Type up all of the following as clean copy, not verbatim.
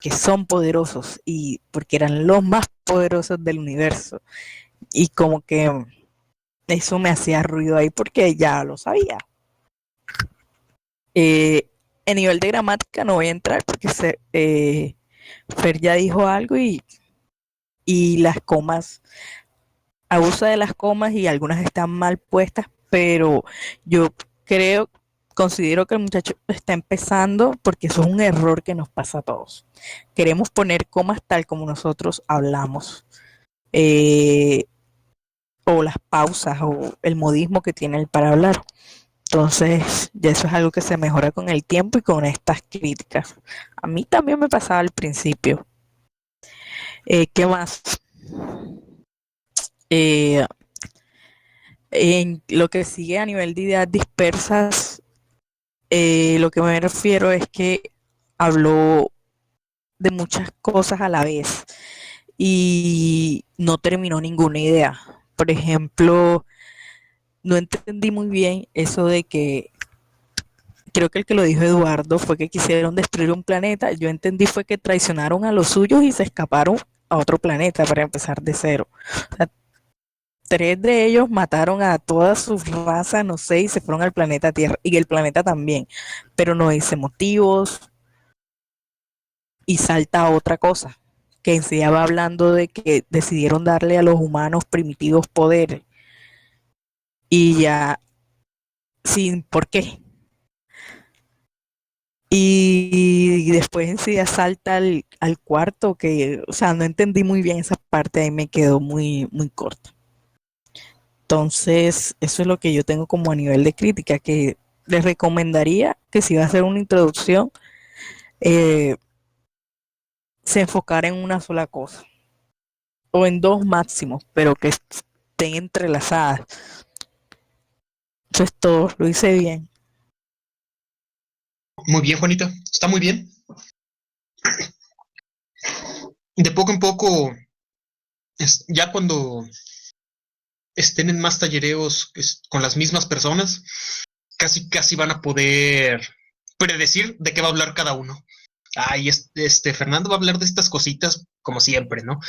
porque son poderosos y porque eran los más poderosos del universo. Y como que eso me hacía ruido ahí porque ya lo sabía. En nivel de gramática no voy a entrar porque Fer ya dijo algo y las comas, abusa de las comas y algunas están mal puestas, pero yo creo, considero que el muchacho está empezando porque eso es un error que nos pasa a todos. Queremos poner comas tal como nosotros hablamos. Eh, o las pausas o el modismo que tiene el para hablar. Entonces, ya eso es algo que se mejora con el tiempo y con estas críticas. A mí también me pasaba al principio. ¿Qué más? Eh, en lo que sigue a nivel de ideas dispersas, lo que me refiero es que habló de muchas cosas a la vez y no terminó ninguna idea. Por ejemplo, no entendí muy bien eso de que creo que el que lo dijo Eduardo fue que quisieron destruir un planeta. Yo entendí fue que traicionaron a los suyos y se escaparon a otro planeta para empezar de cero. O sea, tres de ellos mataron a toda su raza, no sé, y se fueron al planeta Tierra. Y el planeta también. Pero no dice motivos y salta a otra cosa. Que en sí ya va hablando de que decidieron darle a los humanos primitivos poderes. Y ya, sin por qué. Y después en sí ya salta al cuarto, que, o sea, no entendí muy bien esa parte, ahí me quedó muy corta. Entonces, eso es lo que yo tengo como a nivel de crítica, que les recomendaría que si va a hacer una introducción, eh, se enfocara en una sola cosa, o en dos máximos, pero que estén entrelazadas. Eso es todo, lo hice bien. Muy bien, Juanita, está muy bien. De poco en poco, ya cuando estén en más tallereos con las mismas personas, casi van a poder predecir de qué va a hablar cada uno. Ay, Fernando va a hablar de estas cositas como siempre, ¿no?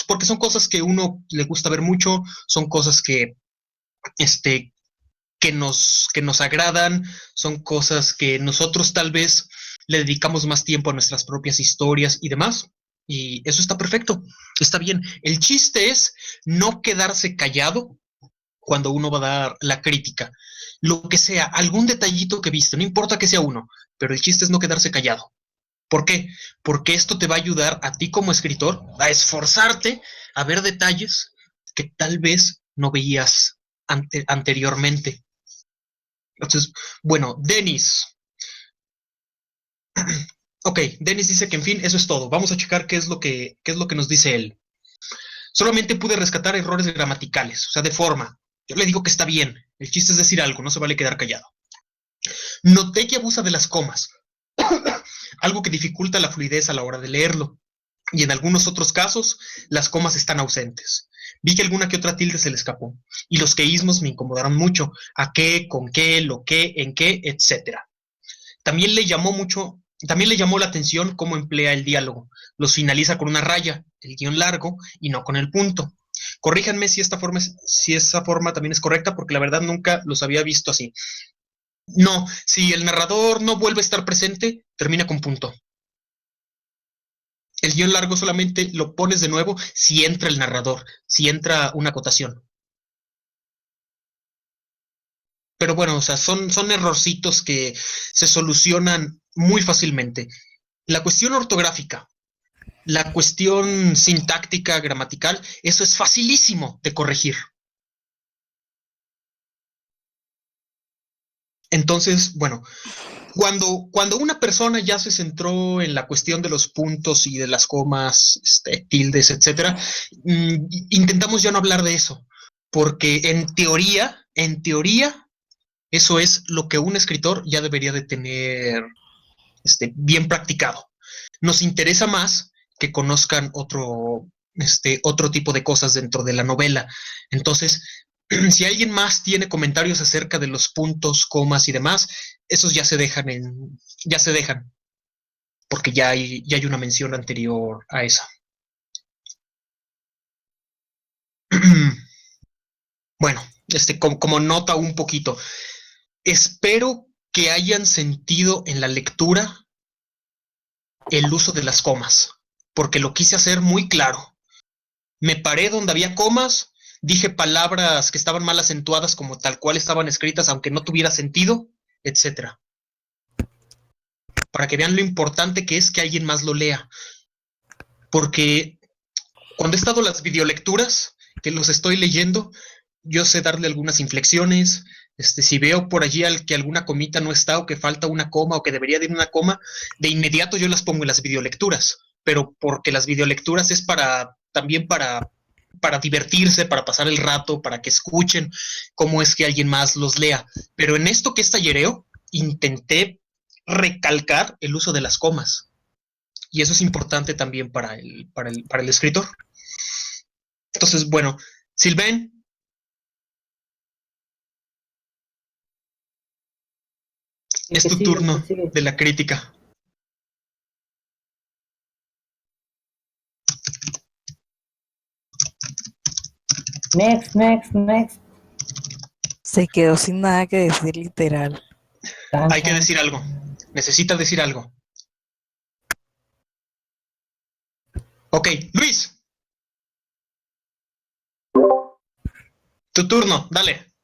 Porque son cosas que uno le gusta ver mucho, son cosas este, que nos agradan, son cosas que nosotros tal vez le dedicamos más tiempo a nuestras propias historias y demás. Y eso está perfecto, está bien. El chiste es no quedarse callado cuando uno va a dar la crítica. Lo que sea, algún detallito que viste, no importa que sea uno, pero el chiste es no quedarse callado. ¿Por qué? Porque esto te va a ayudar a ti como escritor a esforzarte a ver detalles que tal vez no veías anteriormente. Entonces, bueno, Ok, Denis dice que en fin, eso es todo. Vamos a checar qué es lo que nos dice él. Solamente pude rescatar errores gramaticales, o sea, de forma. Yo le digo que está bien. El chiste es decir algo, no se vale quedar callado. Noté que abusa de las comas, algo que dificulta la fluidez a la hora de leerlo. Y en algunos otros casos, las comas están ausentes. Vi que alguna que otra tilde se le escapó. Y los queísmos me incomodaron mucho. A qué, con qué, lo qué, en qué, etcétera. También le llamó la atención cómo emplea el diálogo. Los finaliza con una raya, el guión largo, y no con el punto. Corríjanme si esa forma también es correcta, porque la verdad nunca los había visto así. No, si el narrador no vuelve a estar presente, termina con punto. El guión largo solamente lo pones de nuevo si entra el narrador, si entra una acotación. Pero bueno, o sea, son errorcitos que se solucionan muy fácilmente. La cuestión ortográfica, la cuestión sintáctica, gramatical, eso es facilísimo de corregir. Entonces, bueno, cuando una persona ya se centró en la cuestión de los puntos y de las comas, tildes, etcétera, intentamos ya no hablar de eso, porque en teoría, eso es lo que un escritor ya debería de tener bien practicado. Nos interesa más que conozcan otro tipo de cosas dentro de la novela. Entonces, si alguien más tiene comentarios acerca de los puntos, comas y demás, esos ya se dejan. porque ya hay una mención anterior a esa. Bueno, como nota un poquito, espero que hayan sentido en la lectura el uso de las comas, porque lo quise hacer muy claro. Me paré donde había comas, dije palabras que estaban mal acentuadas como tal cual estaban escritas, aunque no tuviera sentido, etcétera. Para que vean lo importante que es que alguien más lo lea. Porque cuando he estado en las videolecturas, que los estoy leyendo, yo sé darle algunas inflexiones. Si veo por allí que alguna comita no está o que falta una coma o que debería de ir una coma, de inmediato yo las pongo en las videolecturas. Pero porque las videolecturas es también para divertirse, para pasar el rato, para que escuchen cómo es que alguien más los lea. Pero en esto que es tallereo, intenté recalcar el uso de las comas. Y eso es importante también para el escritor. Entonces, bueno, Silven, El es que tu sigue, el que turno sigue. de la crítica. Next, next, next. Se quedó sin nada que decir literal. Hay que Chan. decir algo. Necesita decir algo. Ok, Luis, tu turno, dale.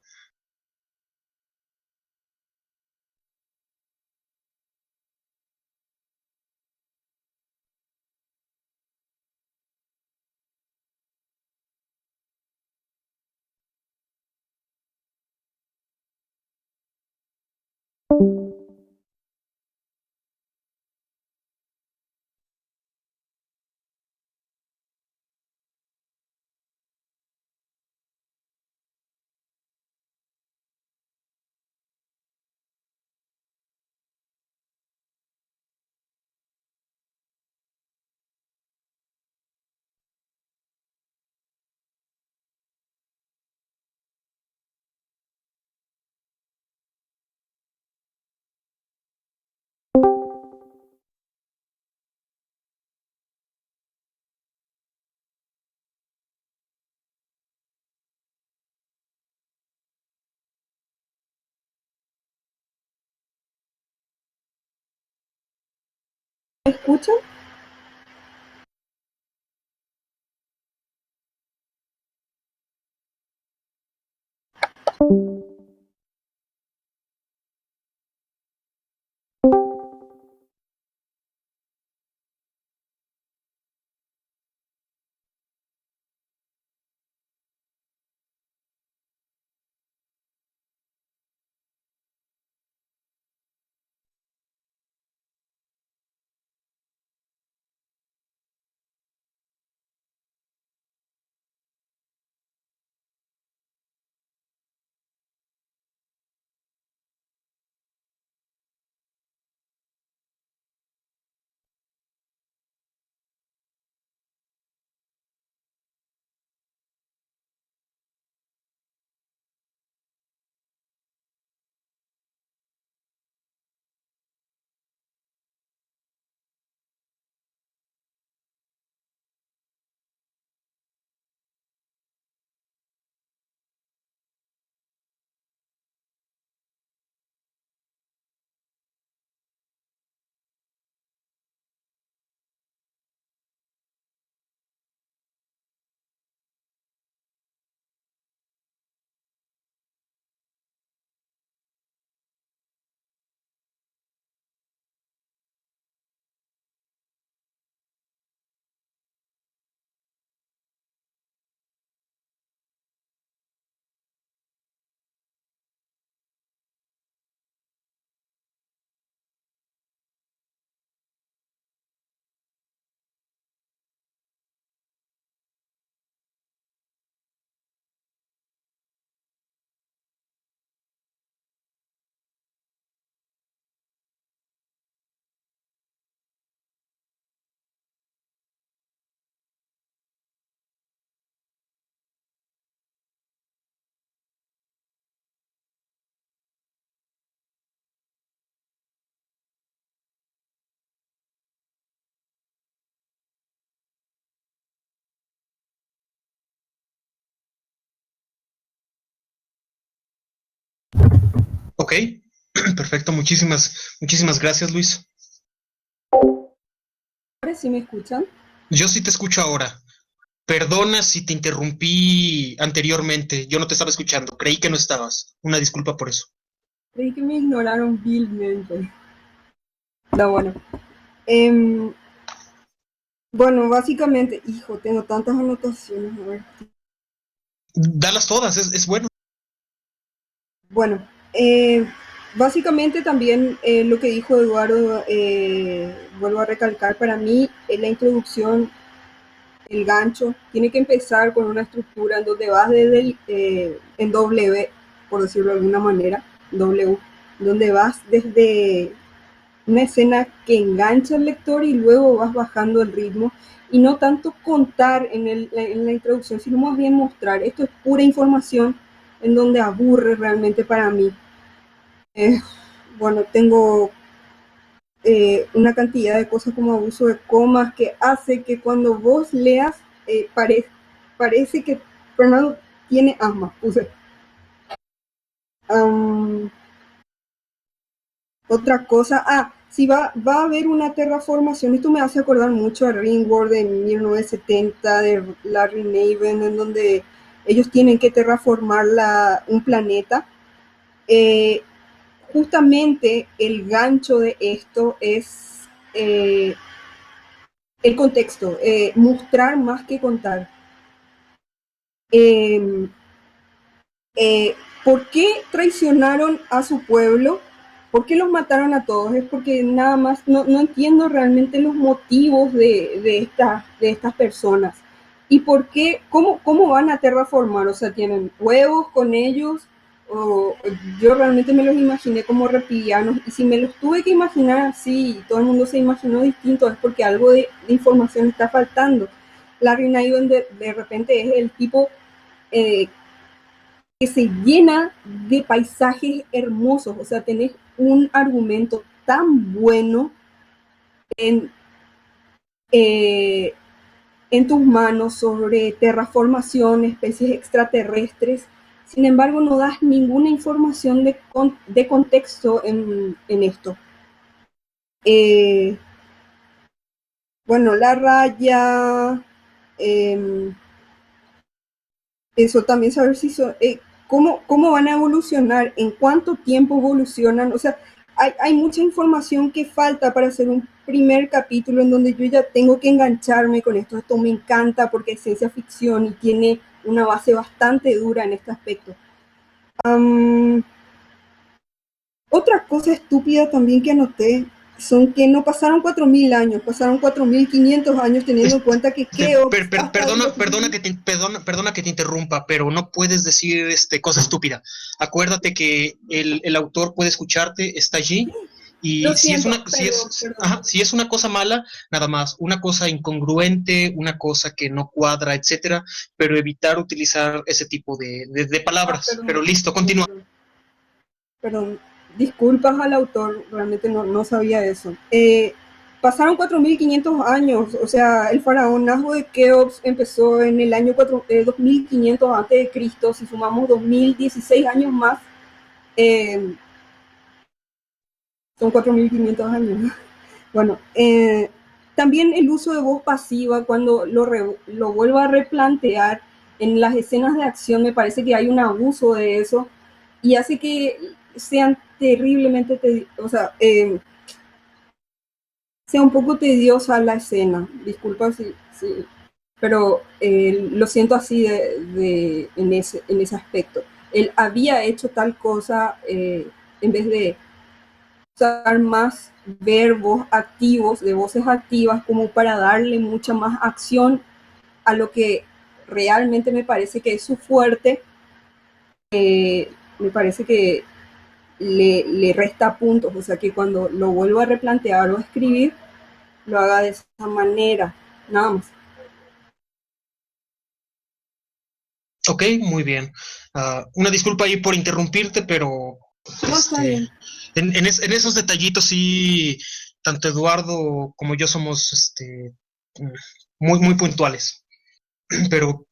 ¿Me escuchan? Ok, perfecto, muchísimas gracias, Luis. Ahora sí me escuchan. Yo sí te escucho ahora. Perdona si te interrumpí anteriormente, yo no te estaba escuchando, creí que no estabas. Una disculpa por eso. Creí que me ignoraron vilmente. No, bueno. Em, bueno, básicamente, hijo, tengo tantas anotaciones. A ver. Dalas todas, es bueno. Bueno, básicamente también lo que dijo Eduardo, vuelvo a recalcar, para mí la introducción, el gancho, tiene que empezar con una estructura en donde vas desde en W, por decirlo de alguna manera, W, donde vas desde una escena que engancha al lector y luego vas bajando el ritmo y no tanto contar en la introducción, sino más bien mostrar. Esto es pura información en donde aburre realmente para mí. Eh, bueno, tengo una cantidad de cosas como abuso de comas que hace que cuando vos leas parece que Fernando tiene asma. Um, Otra cosa, sí va a haber una terraformación, esto me hace acordar mucho a Ringworld de 1970 de Larry Niven, en donde ellos tienen que terraformar un planeta. Eh, Justamente el gancho de esto es el contexto, mostrar más que contar. Eh, ¿Por qué traicionaron a su pueblo? ¿Por qué los mataron a todos? Es porque nada más no entiendo realmente los motivos de estas personas. ¿Y por qué? ¿Cómo van a terraformar? O sea, ¿tienen huevos con ellos? O, yo realmente me los imaginé como reptilianos. Y si me los tuve que imaginar así y todo el mundo se imaginó distinto, es porque algo de información está faltando. Larry Niven de repente es el tipo eh, que se llena de paisajes hermosos, o sea, tenés un argumento tan bueno en, eh, en tus manos sobre terraformación, especies extraterrestres, sin embargo no das ninguna información de contexto en esto. Eh, bueno, la raya, eh, eso también saber si cómo van a evolucionar, en cuánto tiempo evolucionan, o sea, hay mucha información que falta para hacer un primer capítulo en donde yo ya tengo que engancharme con esto me encanta porque es ciencia ficción y tiene una base bastante dura en este aspecto. Um, Otra cosa estúpida también que anoté son que no pasaron 4.000 años, pasaron 4.500 años teniendo en cuenta que Keops hasta Perdona que te interrumpa, pero no puedes decir cosa estúpida. Acuérdate que el autor puede escucharte, está allí, Lo y siento, perdón. si es una cosa mala, nada más, una cosa incongruente, una cosa que no cuadra, etcétera, pero evitar utilizar ese tipo de palabras. Pero listo, continúa. Perdón, disculpas al autor, realmente no sabía eso. Pasaron 4.500 años, o sea, el faraonazgo de Keops empezó en el año 2500 a.C., si sumamos 2016 años más, eh, son 4.500 años. Bueno, también el uso de voz pasiva, cuando lo vuelvo a replantear en las escenas de acción, me parece que hay un abuso de eso y hace que sean terriblemente, o sea, sea un poco tediosa la escena. Disculpa si pero lo siento así en ese aspecto. Él había hecho tal cosa en vez de usar más verbos activos, de voces activas, como para darle mucha más acción a lo que realmente me parece que es su fuerte. Me parece que le resta puntos, o sea que cuando lo vuelva a replantear o a escribir, lo haga de esa manera, nada más. Ok, muy bien. Una disculpa ahí por interrumpirte, pero No, está bien. en esos detallitos sí, tanto Eduardo como yo somos muy puntuales. pero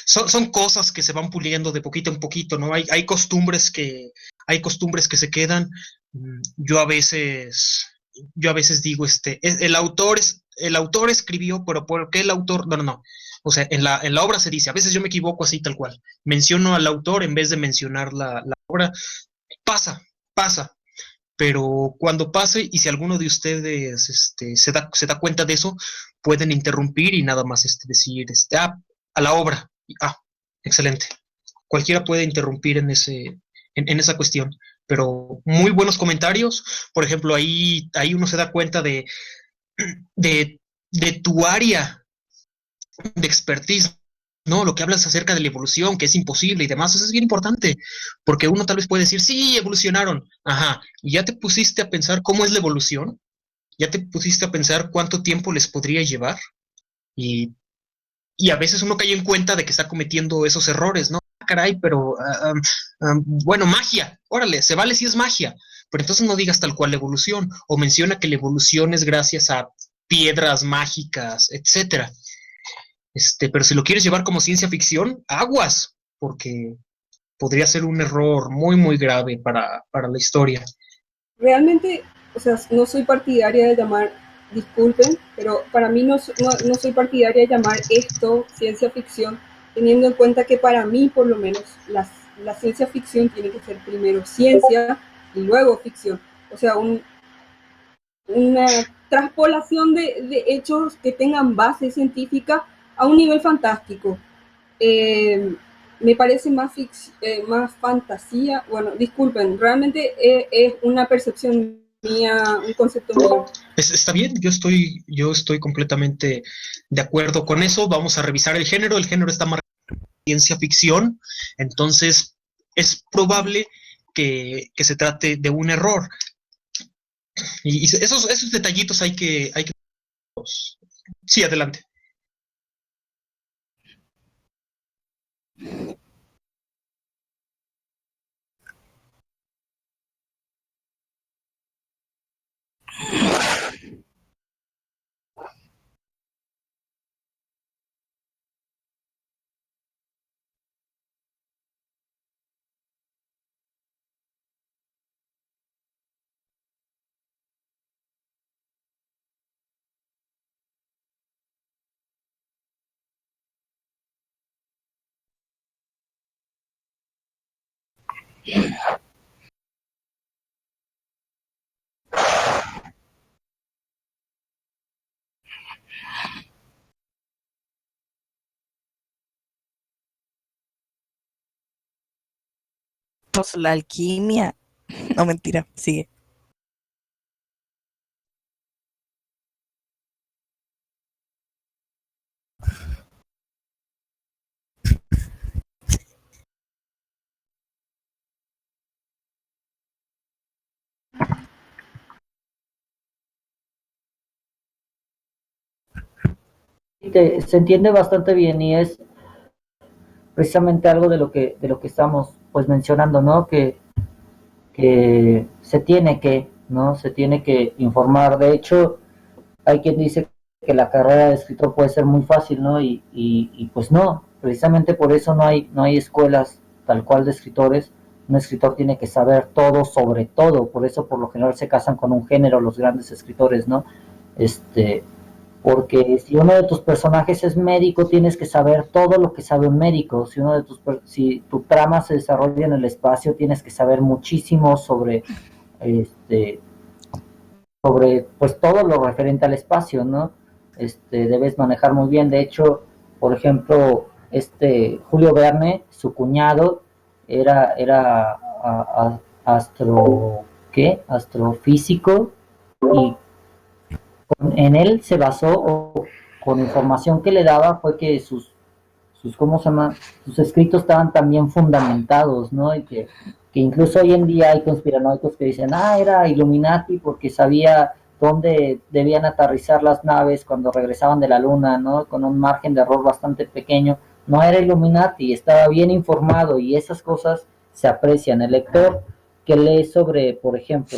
son cosas que se van puliendo de poquito en poquito, ¿no? Hay costumbres que se quedan. Yo a veces, digo, el autor escribió, pero ¿por qué el autor? No, no, no. O sea, en la obra se dice, a veces yo me equivoco así tal cual. Menciono al autor en vez de mencionar la obra. Pasa, pero cuando pase y si alguno de ustedes se da cuenta de eso, pueden interrumpir y nada más decir, a la obra. Excelente. Cualquiera puede interrumpir en esa cuestión, pero muy buenos comentarios. Por ejemplo, ahí uno se da cuenta de, de tu área de expertise, ¿no? Lo que hablas acerca de la evolución, que es imposible y demás, eso es bien importante, porque uno tal vez puede decir, sí, evolucionaron, ajá, y ya te pusiste a pensar cómo es la evolución, ya te pusiste a pensar cuánto tiempo les podría llevar, y, y a veces uno cae en cuenta de que está cometiendo esos errores, ¿no? Caray, pero, bueno, magia, órale, se vale si es magia, pero entonces no digas tal cual la evolución, o menciona que la evolución es gracias a piedras mágicas, etcétera. Pero si lo quieres llevar como ciencia ficción, aguas, porque podría ser un error muy, muy grave para la historia. Realmente, o sea, no soy partidaria de llamar, disculpen, pero para mí no soy partidaria de llamar esto ciencia ficción, teniendo en cuenta que para mí, por lo menos, la ciencia ficción tiene que ser primero ciencia y luego ficción. O sea, una traspolación de hechos que tengan base científica a un nivel fantástico. Eh, Me parece más fantasía. Bueno, disculpen, realmente es una percepción mía, un concepto mío. Está bien, yo estoy completamente de acuerdo con eso. Vamos a revisar el género. El género está marcado ciencia ficción, entonces es probable que se trate de un error. Y esos detallitos hay que... Sí, adelante. Pues la alquimia. No, mentira, sigue. Se entiende bastante bien y es precisamente algo de lo que estamos pues mencionando, ¿no? Que se tiene que, ¿no? Se tiene que informar. De hecho, hay quien dice que la carrera de escritor puede ser muy fácil, ¿no? Y pues no, precisamente por eso no hay escuelas tal cual de escritores. Un escritor tiene que saber todo sobre todo, por eso por lo general se casan con un género los grandes escritores, ¿no? Este, porque si uno de tus personajes es médico, tienes que saber todo lo que sabe un médico. Si tu trama se desarrolla en el espacio, tienes que saber muchísimo este, sobre pues todo lo referente al espacio, ¿no? Debes manejar muy bien. De hecho, por ejemplo, Julio Verne, su cuñado, era ¿qué? Astrofísico, y en él se basó, o con información que le daba, fue que ¿cómo se llama? Sus escritos estaban también fundamentados, ¿no? Y que incluso hoy en día hay conspiranoicos que dicen, era Illuminati porque sabía dónde debían aterrizar las naves cuando regresaban de la luna, ¿no? Con un margen de error bastante pequeño. No era Illuminati, estaba bien informado, y esas cosas se aprecian. El lector que lee sobre, por ejemplo,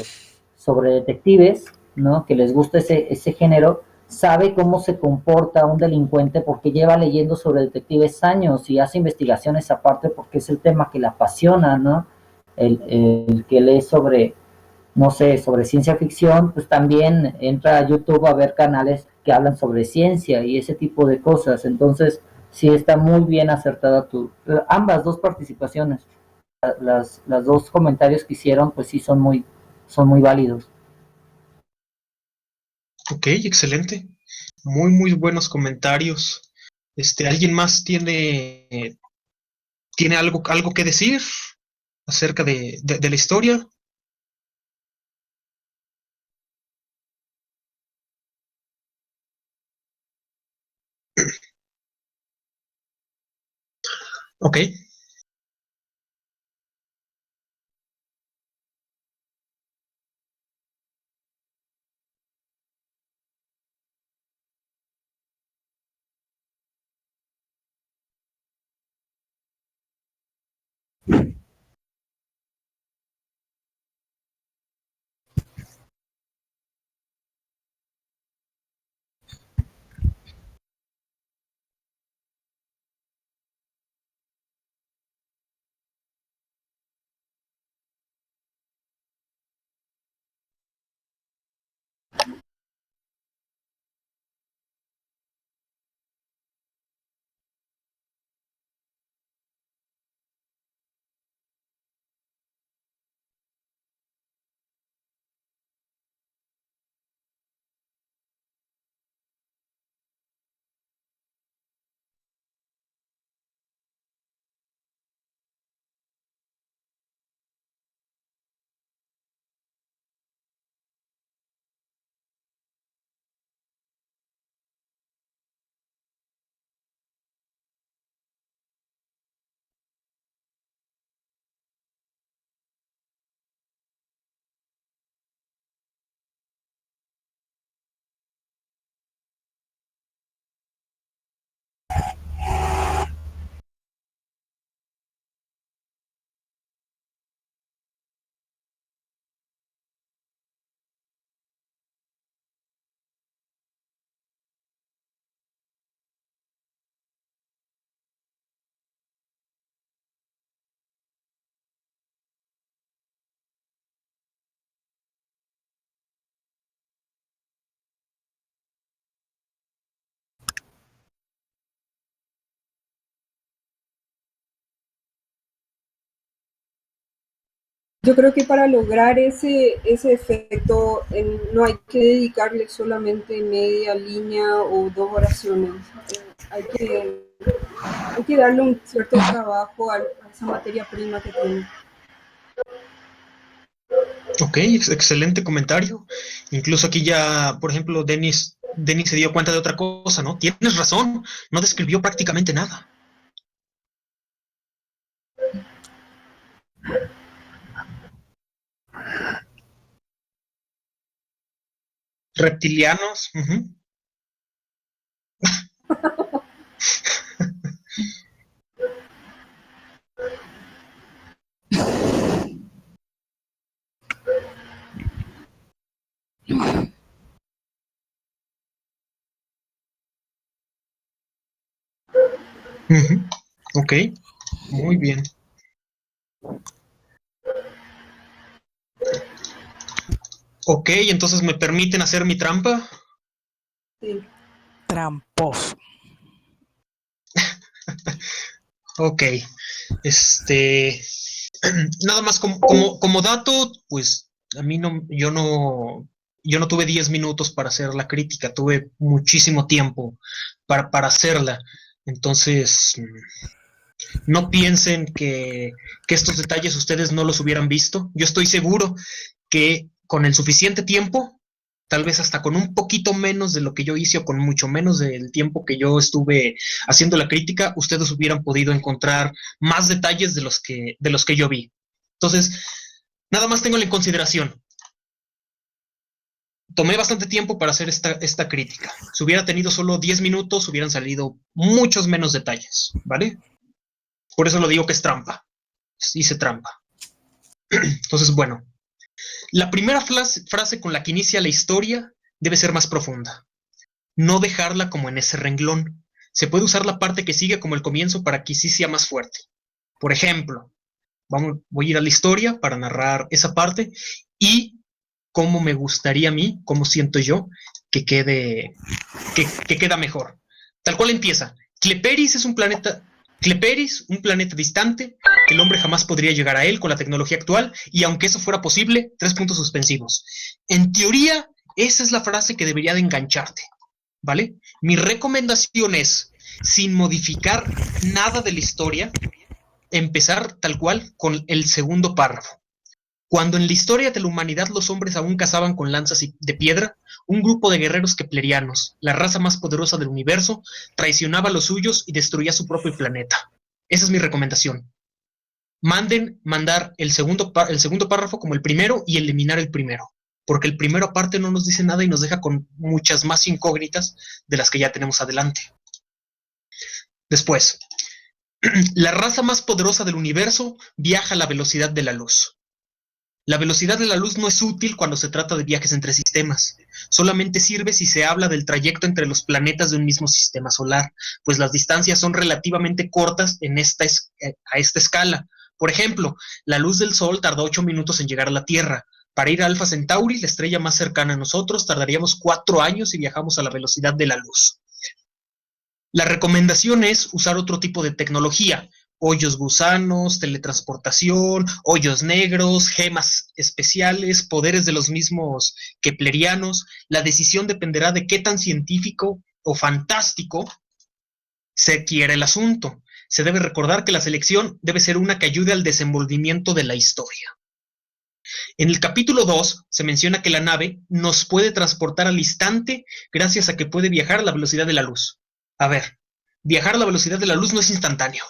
sobre detectives, ¿no? Que les gusta ese género, sabe cómo se comporta un delincuente porque lleva leyendo sobre detectives años y hace investigaciones aparte porque es el tema que le apasiona, ¿no? El que lee sobre, no sé, sobre ciencia ficción, pues también entra a YouTube a ver canales que hablan sobre ciencia y ese tipo de cosas. Entonces, sí está muy bien acertada ambas dos participaciones. Las dos comentarios que hicieron, pues sí son muy válidos. Ok, excelente. Muy, muy buenos comentarios. ¿Alguien más tiene algo que decir acerca de la historia? Ok. Yo creo que para lograr ese efecto no hay que dedicarle solamente media línea o dos oraciones. Hay que darle un cierto trabajo a esa materia prima que tiene. Ok, excelente comentario. Incluso aquí ya, por ejemplo, Denis se dio cuenta de otra cosa, ¿no? Tienes razón, no describió prácticamente nada. Reptilianos. Ujú. Ujú. Ok, muy bien. Ok, entonces me permiten hacer mi trampa. Sí. Tramposo. Ok, este, nada más como dato, pues a mí no, yo no tuve 10 minutos para hacer la crítica, tuve muchísimo tiempo para hacerla. Entonces, no piensen que estos detalles ustedes no los hubieran visto. Yo estoy seguro que con el suficiente tiempo, tal vez hasta con un poquito menos de lo que yo hice o con mucho menos del tiempo que yo estuve haciendo la crítica, ustedes hubieran podido encontrar más detalles de los que yo vi. Entonces, nada más tengo en consideración. Tomé bastante tiempo para hacer esta crítica. Si hubiera tenido solo 10 minutos, hubieran salido muchos menos detalles, ¿vale? Por eso lo digo que es trampa. Hice trampa. Entonces, bueno, la primera frase con la que inicia la historia debe ser más profunda. no dejarla como en ese renglón. Se puede usar la parte que sigue como el comienzo para que sí sea más fuerte. Por ejemplo, voy a ir a la historia para narrar esa parte y cómo me gustaría a mí, cómo siento yo que queda mejor. Tal cual empieza. Cleperis es un planeta distante, que el hombre jamás podría llegar a él con la tecnología actual, y aunque eso fuera posible, 3 puntos suspensivos. En teoría, esa es la frase que debería de engancharte, ¿vale? Mi recomendación es, sin modificar nada de la historia, empezar tal cual con el segundo párrafo. Cuando en la historia de la humanidad los hombres aún cazaban con lanzas de piedra, un grupo de guerreros keplerianos, la raza más poderosa del universo, traicionaba a los suyos y destruía su propio planeta. Esa es mi recomendación. Mandar el segundo párrafo como el primero y eliminar el primero, porque el primero aparte no nos dice nada y nos deja con muchas más incógnitas de las que ya tenemos adelante. Después, la raza más poderosa del universo viaja a la velocidad de la luz. La velocidad de la luz no es útil cuando se trata de viajes entre sistemas. Solamente sirve si se habla del trayecto entre los planetas de un mismo sistema solar, pues las distancias son relativamente cortas a esta escala. Por ejemplo, la luz del Sol tarda 8 minutos en llegar a la Tierra. Para ir a Alpha Centauri, la estrella más cercana a nosotros, tardaríamos 4 años si viajamos a la velocidad de la luz. La recomendación es usar otro tipo de tecnología: hoyos gusanos, teletransportación, hoyos negros, gemas especiales, poderes de los mismos keplerianos. La decisión dependerá de qué tan científico o fantástico se quiera el asunto. Se debe recordar que la selección debe ser una que ayude al desenvolvimiento de la historia. En el capítulo 2 se menciona que la nave nos puede transportar al instante gracias a que puede viajar a la velocidad de la luz. A ver, viajar a la velocidad de la luz no es instantáneo.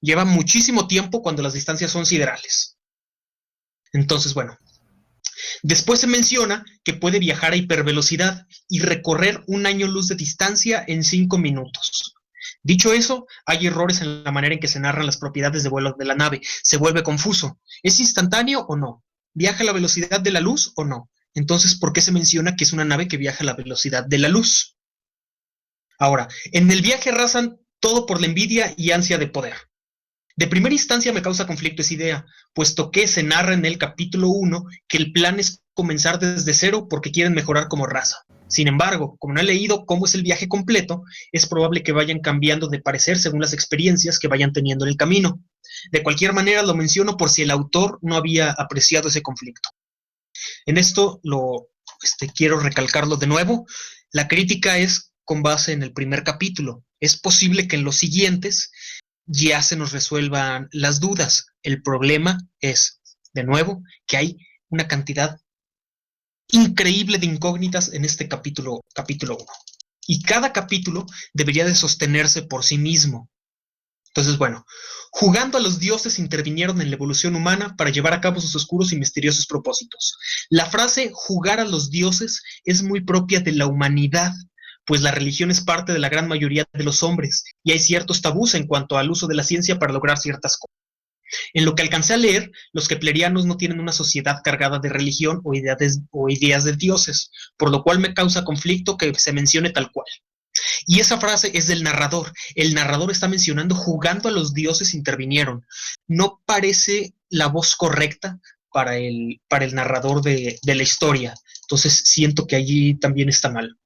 Lleva muchísimo tiempo cuando las distancias son siderales. Entonces, bueno. Después se menciona que puede viajar a hipervelocidad y recorrer 1 año luz de distancia en 5 minutos. Dicho eso, hay errores en la manera en que se narran las propiedades de vuelo de la nave. Se vuelve confuso. ¿Es instantáneo o no? ¿Viaja a la velocidad de la luz o no? Entonces, ¿por qué se menciona que es una nave que viaja a la velocidad de la luz? Ahora, en el viaje arrasan todo por la envidia y ansia de poder. De primera instancia me causa conflicto esa idea, puesto que se narra en el capítulo 1 que el plan es comenzar desde cero porque quieren mejorar como raza. Sin embargo, como no he leído cómo es el viaje completo, es probable que vayan cambiando de parecer según las experiencias que vayan teniendo en el camino. De cualquier manera, lo menciono por si el autor no había apreciado ese conflicto. En esto quiero recalcarlo de nuevo. La crítica es con base en el primer capítulo. Es posible que en los siguientes ya se nos resuelvan las dudas. El problema es, de nuevo, que hay una cantidad increíble de incógnitas en este capítulo 1. Y cada capítulo debería de sostenerse por sí mismo. Entonces, bueno, jugando a los dioses intervinieron en la evolución humana para llevar a cabo sus oscuros y misteriosos propósitos. La frase jugar a los dioses es muy propia de la humanidad, pues la religión es parte de la gran mayoría de los hombres, y hay ciertos tabús en cuanto al uso de la ciencia para lograr ciertas cosas. En lo que alcancé a leer, los keplerianos no tienen una sociedad cargada de religión o ideas de dioses, por lo cual me causa conflicto que se mencione tal cual. Y esa frase es del narrador. El narrador está mencionando jugando a los dioses intervinieron. No parece la voz correcta para el narrador de la historia. Entonces siento que allí también está mal.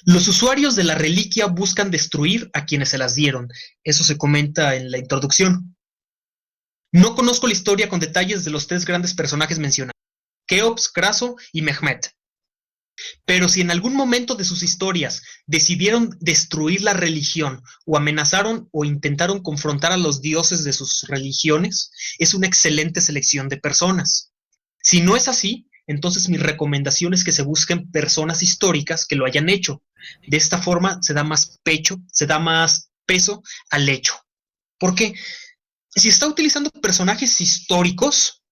Los usuarios de la reliquia buscan destruir a quienes se las dieron. Eso se comenta en la introducción. No conozco la historia con detalles de los 3 grandes personajes mencionados, Keops, Craso y Mehmet. Pero si en algún momento de sus historias decidieron destruir la religión o amenazaron o intentaron confrontar a los dioses de sus religiones, es una excelente selección de personas. Si no es así, entonces mi recomendación es que se busquen personas históricas que lo hayan hecho. De esta forma se da más peso al hecho. Porque si está utilizando personajes históricos,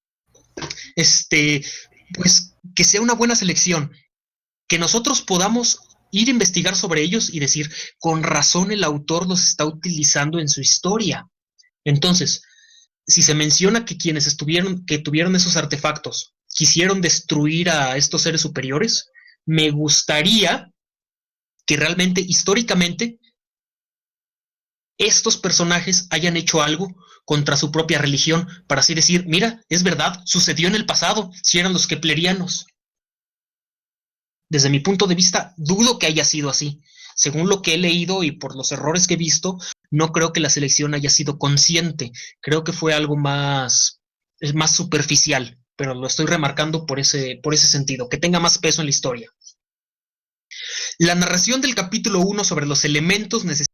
pues que sea una buena selección, que nosotros podamos ir a investigar sobre ellos y decir, con razón el autor los está utilizando en su historia. Entonces, si se menciona que quienes tuvieron esos artefactos quisieron destruir a estos seres superiores, me gustaría que realmente, históricamente, estos personajes hayan hecho algo contra su propia religión, para así decir, mira, es verdad, sucedió en el pasado, si eran los keplerianos. Desde mi punto de vista, dudo que haya sido así. Según lo que he leído y por los errores que he visto, no creo que la selección haya sido consciente. Creo que fue algo más superficial, pero lo estoy remarcando por ese sentido, que tenga más peso en la historia. La narración del capítulo 1 sobre los elementos necesarios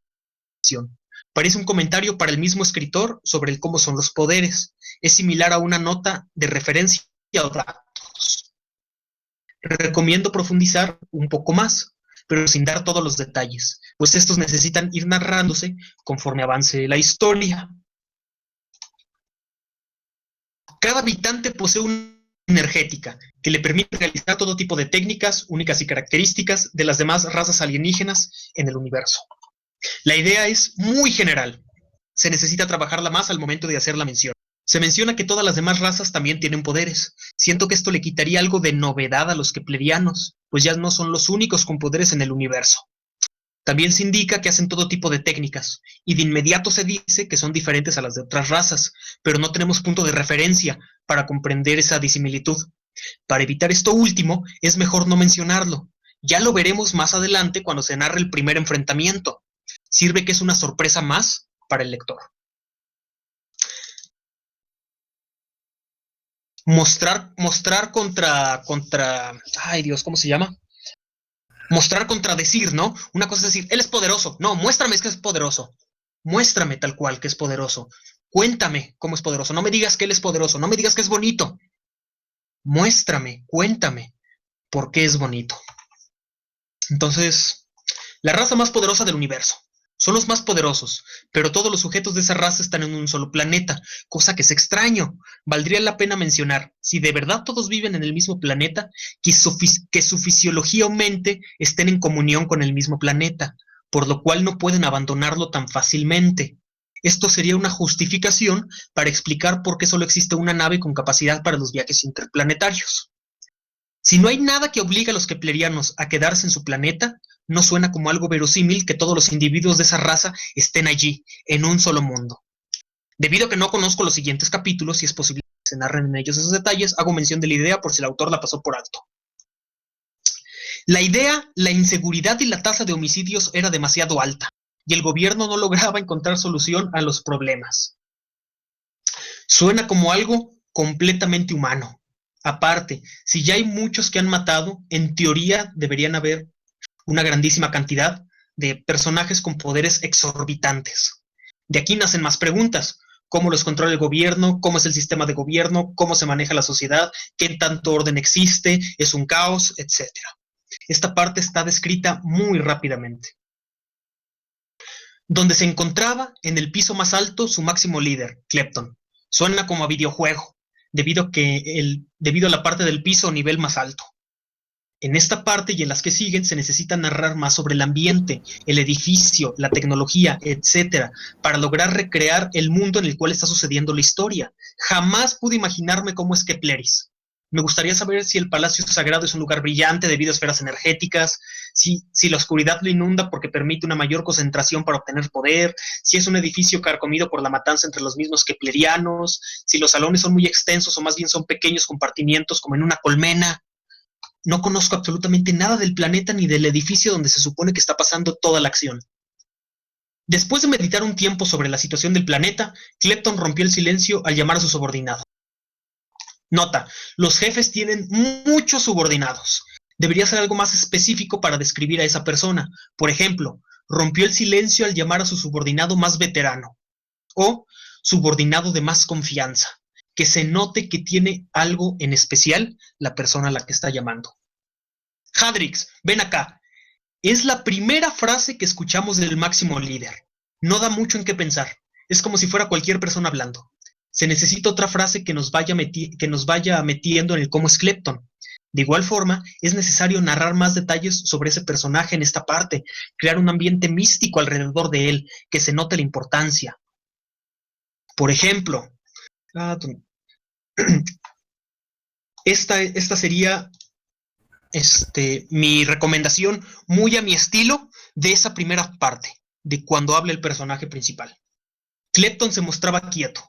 parece un comentario para el mismo escritor sobre el cómo son los poderes. Es similar a una nota de referencia o datos. Recomiendo profundizar un poco más, pero sin dar todos los detalles, pues estos necesitan ir narrándose conforme avance la historia. Cada habitante posee una energética que le permite realizar todo tipo de técnicas únicas y características de las demás razas alienígenas en el universo. La idea es muy general. Se necesita trabajarla más al momento de hacer la mención. Se menciona que todas las demás razas también tienen poderes. Siento que esto le quitaría algo de novedad a los keplerianos, pues ya no son los únicos con poderes en el universo. También se indica que hacen todo tipo de técnicas, y de inmediato se dice que son diferentes a las de otras razas, pero no tenemos punto de referencia para comprender esa disimilitud. Para evitar esto último, es mejor no mencionarlo. Ya lo veremos más adelante cuando se narre el primer enfrentamiento. Sirve que es una sorpresa más para el lector. Mostrar contra, ay Dios, ¿cómo se llama? Mostrar contradecir, ¿no? Una cosa es decir, él es poderoso. No, muéstrame que es poderoso. Muéstrame tal cual que es poderoso. Cuéntame cómo es poderoso. No me digas que él es poderoso. No me digas que es bonito. Muéstrame, cuéntame por qué es bonito. Entonces, la raza más poderosa del universo. Son los más poderosos, pero todos los sujetos de esa raza están en un solo planeta, cosa que es extraño. Valdría la pena mencionar, si de verdad todos viven en el mismo planeta, que su fisiología o mente estén en comunión con el mismo planeta, por lo cual no pueden abandonarlo tan fácilmente. Esto sería una justificación para explicar por qué solo existe una nave con capacidad para los viajes interplanetarios. Si no hay nada que obligue a los keplerianos a quedarse en su planeta, no suena como algo verosímil que todos los individuos de esa raza estén allí, en un solo mundo. Debido a que no conozco los siguientes capítulos y es posible que se narren en ellos esos detalles, hago mención de la idea por si el autor la pasó por alto. La idea, la inseguridad y la tasa de homicidios era demasiado alta, y el gobierno no lograba encontrar solución a los problemas. Suena como algo completamente humano. Aparte, si ya hay muchos que han matado, en teoría deberían haber una grandísima cantidad de personajes con poderes exorbitantes. De aquí nacen más preguntas. ¿Cómo los controla el gobierno? ¿Cómo es el sistema de gobierno? ¿Cómo se maneja la sociedad? ¿Qué tanto orden existe? ¿Es un caos? Etcétera. Esta parte está descrita muy rápidamente. Donde se encontraba, en el piso más alto, su máximo líder, Klepton. Suena como a videojuego, debido a la parte del piso a nivel más alto. En esta parte y en las que siguen se necesita narrar más sobre el ambiente, el edificio, la tecnología, etc., para lograr recrear el mundo en el cual está sucediendo la historia. Jamás pude imaginarme cómo es Kepleris. Me gustaría saber si el Palacio Sagrado es un lugar brillante debido a esferas energéticas, si la oscuridad lo inunda porque permite una mayor concentración para obtener poder, si es un edificio carcomido por la matanza entre los mismos keplerianos, si los salones son muy extensos o más bien son pequeños compartimientos como en una colmena. No conozco absolutamente nada del planeta ni del edificio donde se supone que está pasando toda la acción. Después de meditar un tiempo sobre la situación del planeta, Klepton rompió el silencio al llamar a su subordinado. Nota, los jefes tienen muchos subordinados. Debería ser algo más específico para describir a esa persona. Por ejemplo, rompió el silencio al llamar a su subordinado más veterano o subordinado de más confianza. Que se note que tiene algo en especial la persona a la que está llamando. Hadrix, ven acá. Es la primera frase que escuchamos del máximo líder. No da mucho en qué pensar. Es como si fuera cualquier persona hablando. Se necesita otra frase que nos vaya metiendo en el cómo es Klepton. De igual forma, es necesario narrar más detalles sobre ese personaje en esta parte, crear un ambiente místico alrededor de él, que se note la importancia. Por ejemplo, esta sería mi recomendación, muy a mi estilo, de esa primera parte, de cuando habla el personaje principal. Clepton se mostraba quieto.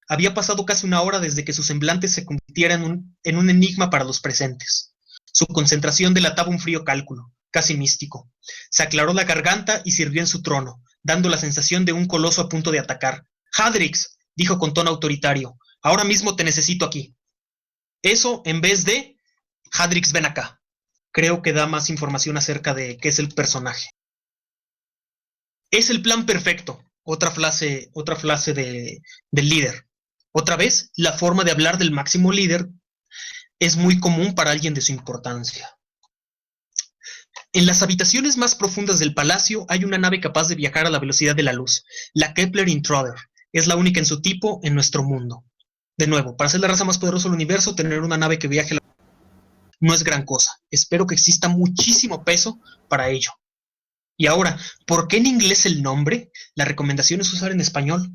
Había pasado casi una hora desde que su semblante se convirtiera en un enigma para los presentes. Su concentración delataba un frío cálculo, casi místico. Se aclaró la garganta y sirvió en su trono, dando la sensación de un coloso a punto de atacar. «Hadrix», dijo con tono autoritario, «ahora mismo te necesito aquí». Eso en vez de «Hadrix, ven acá». Creo que da más información acerca de qué es el personaje. Es el plan perfecto. Otra frase del líder. Otra vez, la forma de hablar del máximo líder es muy común para alguien de su importancia. En las habitaciones más profundas del palacio hay una nave capaz de viajar a la velocidad de la luz, la Kepler Intruder. Es la única en su tipo en nuestro mundo. De nuevo, para ser la raza más poderosa del universo, tener una nave que viaje a la no es gran cosa. Espero que exista muchísimo peso para ello. Y ahora, ¿por qué en inglés el nombre? La recomendación es usar en español.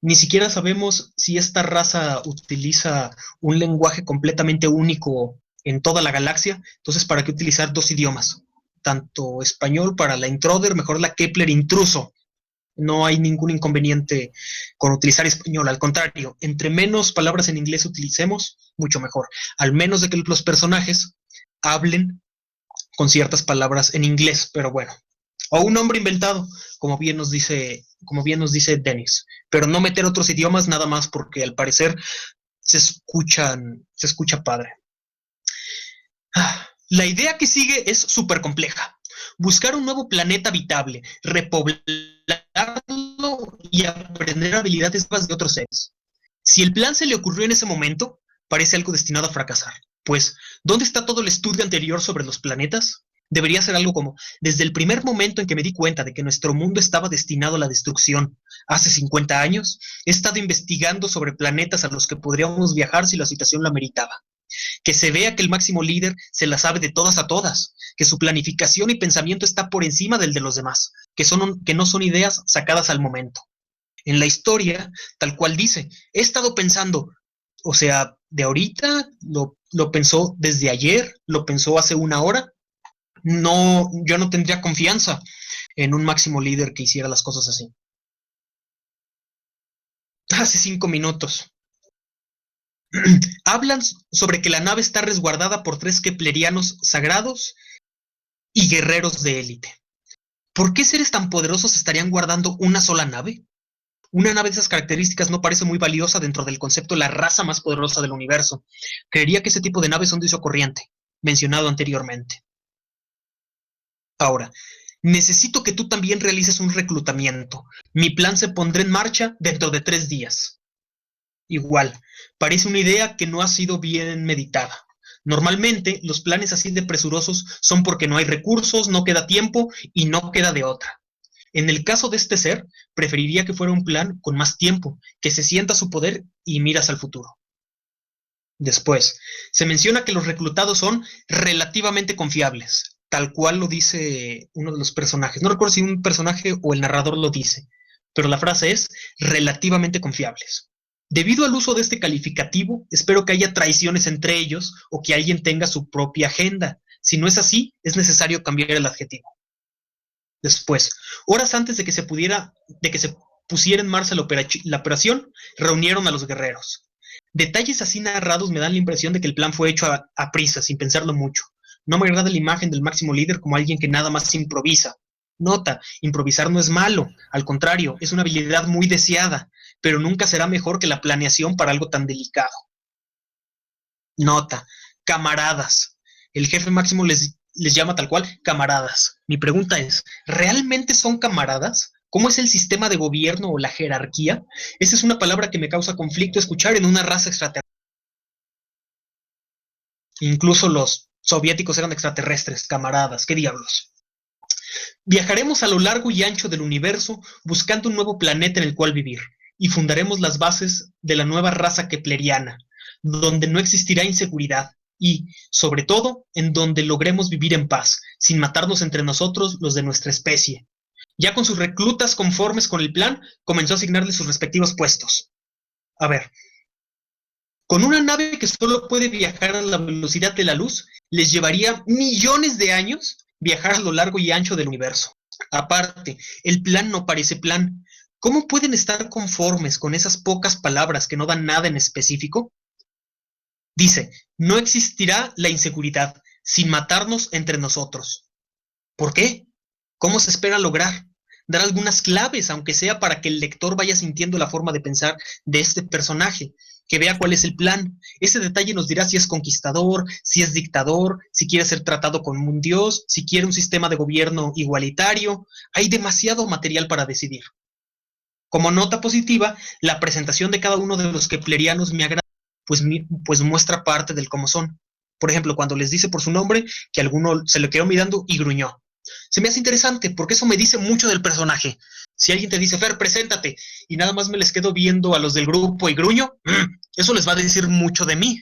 Ni siquiera sabemos si esta raza utiliza un lenguaje completamente único en toda la galaxia. Entonces, ¿para qué utilizar dos idiomas? Tanto español para la Intruder, mejor la Kepler Intruso. No hay ningún inconveniente con utilizar español. Al contrario, entre menos palabras en inglés utilicemos, mucho mejor. Al menos de que los personajes hablen con ciertas palabras en inglés, pero bueno. O un nombre inventado, como bien nos dice Dennis. Pero no meter otros idiomas nada más porque al parecer se escucha padre. La idea que sigue es súper compleja. Buscar un nuevo planeta habitable, repoblarlo y aprender habilidades nuevas de otros seres. Si el plan se le ocurrió en ese momento, parece algo destinado a fracasar. Pues, ¿dónde está todo el estudio anterior sobre los planetas? Debería ser algo como, desde el primer momento en que me di cuenta de que nuestro mundo estaba destinado a la destrucción, hace 50 años, he estado investigando sobre planetas a los que podríamos viajar si la situación lo ameritaba. Que se vea que el máximo líder se la sabe de todas a todas, que su planificación y pensamiento está por encima del de los demás, que no son ideas sacadas al momento. En la historia, tal cual dice, he estado pensando, o sea, de ahorita, lo pensó desde ayer, lo pensó hace una hora. No, yo no tendría confianza en un máximo líder que hiciera las cosas así. Hace 5 minutos. Hablan sobre que la nave está resguardada por 3 keplerianos sagrados y guerreros de élite. ¿Por qué seres tan poderosos estarían guardando una sola nave? Una nave de esas características no parece muy valiosa dentro del concepto de la raza más poderosa del universo. Creería que ese tipo de naves son de uso corriente, mencionado anteriormente. Ahora, necesito que tú también realices un reclutamiento. Mi plan se pondrá en marcha dentro de 3 días. Igual, parece una idea que no ha sido bien meditada. Normalmente, los planes así de presurosos son porque no hay recursos, no queda tiempo y no queda de otra. En el caso de este ser, preferiría que fuera un plan con más tiempo, que se sienta su poder y miras al futuro. Después, se menciona que los reclutados son relativamente confiables, tal cual lo dice uno de los personajes. No recuerdo si un personaje o el narrador lo dice, pero la frase es relativamente confiables. Debido al uso de este calificativo, espero que haya traiciones entre ellos o que alguien tenga su propia agenda. Si no es así, es necesario cambiar el adjetivo. Después, horas antes de que se pusiera en marcha la operación, reunieron a los guerreros. Detalles así narrados me dan la impresión de que el plan fue hecho a prisa, sin pensarlo mucho. No me agrada la imagen del máximo líder como alguien que nada más improvisa. Nota, improvisar no es malo, al contrario, es una habilidad muy deseada, pero nunca será mejor que la planeación para algo tan delicado. Nota, camaradas. El jefe máximo les llama tal cual camaradas. Mi pregunta es, ¿realmente son camaradas? ¿Cómo es el sistema de gobierno o la jerarquía? Esa es una palabra que me causa conflicto escuchar en una raza extraterrestre. Incluso los soviéticos eran extraterrestres, camaradas, ¿qué diablos? Viajaremos a lo largo y ancho del universo buscando un nuevo planeta en el cual vivir, y fundaremos las bases de la nueva raza kepleriana, donde no existirá inseguridad, y, sobre todo, en donde logremos vivir en paz, sin matarnos entre nosotros los de nuestra especie. Ya con sus reclutas conformes con el plan, comenzó a asignarles sus respectivos puestos. A ver, con una nave que solo puede viajar a la velocidad de la luz, les llevaría millones de años viajar a lo largo y ancho del universo. Aparte, el plan no parece plan. ¿Cómo pueden estar conformes con esas pocas palabras que no dan nada en específico? Dice, no existirá la inseguridad sin matarnos entre nosotros. ¿Por qué? ¿Cómo se espera lograr? Dar algunas claves, aunque sea para que el lector vaya sintiendo la forma de pensar de este personaje, que vea cuál es el plan. Ese detalle nos dirá si es conquistador, si es dictador, si quiere ser tratado como un dios, si quiere un sistema de gobierno igualitario. Hay demasiado material para decidir. Como nota positiva, la presentación de cada uno de los keplerianos me agrada, pues muestra parte del cómo son. Por ejemplo, cuando les dice por su nombre que alguno se le quedó mirando y gruñó. Se me hace interesante porque eso me dice mucho del personaje. Si alguien te dice, Fer, preséntate, y nada más me les quedo viendo a los del grupo y gruño, eso les va a decir mucho de mí.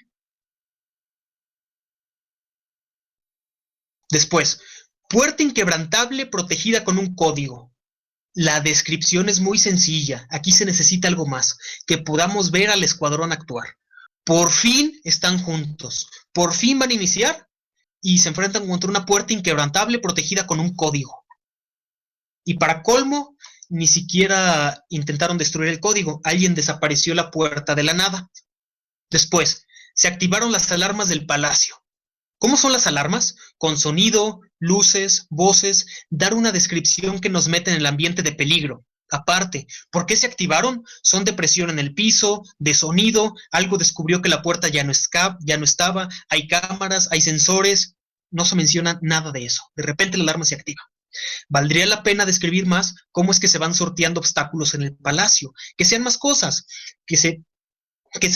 Después, puerta inquebrantable protegida con un código. La descripción es muy sencilla. Aquí se necesita algo más, que podamos ver al escuadrón actuar. Por fin están juntos. Por fin van a iniciar y se enfrentan contra una puerta inquebrantable protegida con un código. Y para colmo, ni siquiera intentaron destruir el código. Alguien desapareció la puerta de la nada. Después, se activaron las alarmas del palacio. ¿Cómo son las alarmas? Con sonido, luces, voces, dar una descripción que nos mete en el ambiente de peligro. Aparte, ¿por qué se activaron? Son de presión en el piso, de sonido, algo descubrió que la puerta ya no estaba, hay cámaras, hay sensores, no se menciona nada de eso. De repente la alarma se activa. Valdría la pena describir más cómo es que se van sorteando obstáculos en el palacio, que sean más cosas, que se